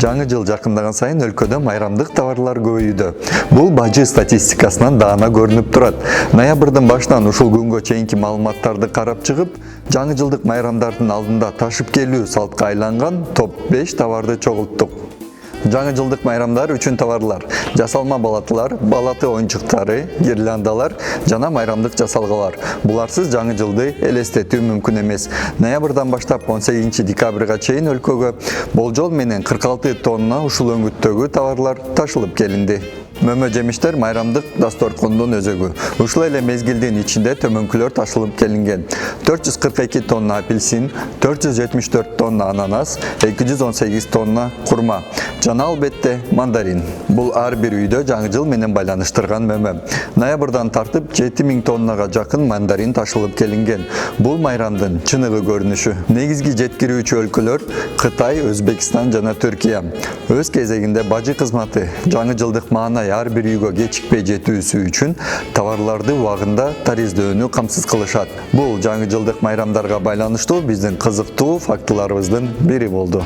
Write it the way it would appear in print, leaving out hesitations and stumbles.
Жаңы жыл жакындаган сайын өлкөдө майрамдык товарлар көбөйүүдө. Бул бажы статистикасынан даана көрүнүп турат. Ноябрдын башынан ушул күнгө чейинки маалыматтарды карап чыгып, жаңы жылдык майрамдардын алдында ташып келүү салтка айланган топ 5 товарды чогулттук. Жаңы жылдык майрамдар үчүн товарлар: жасалма балатылар, балаты оюнчуктары, гирляндалар жана майрамдык жасалгалар. Буларсыз жаңы жылды элестетүү мүмкүн эмес. Ноябрдан баштап 18 декабрга чейин өлкөгө болжол менен 46 тонна ушул өңүттөгү товарлар ташылып келинди. Мөмө жемиштер майрамдык дасторкондун өзөгү. Ушул эле мезгилдин ичинде төмөнкүлөр ташылып келинген. 442 тонна апельсин, 474 тонна ананас, 218 тонна курма жана албетте мандарин. Бул ар бир үйдө жаңы жыл менен байланыштырган мөмө. Ноябрдан тартып 7000 тоннага жакын мандарин ташылып келинген. Бул майрамдын чыныгы көрүнүшү. Негизги жеткирүүчү өлкөлөр Кытай, Өзбекстан жана Түркия. Өз кезегинде бажы кызматы жаңы жылдык маанай ар бир үйгө кечикпей жетүүсү үчүн товарларды убагында тариздөөнү камсыз кылышат. Бул жаңы жылдык майрамдарга байланыштуу биздин кызыктуу фактыларыбыздын бири болду.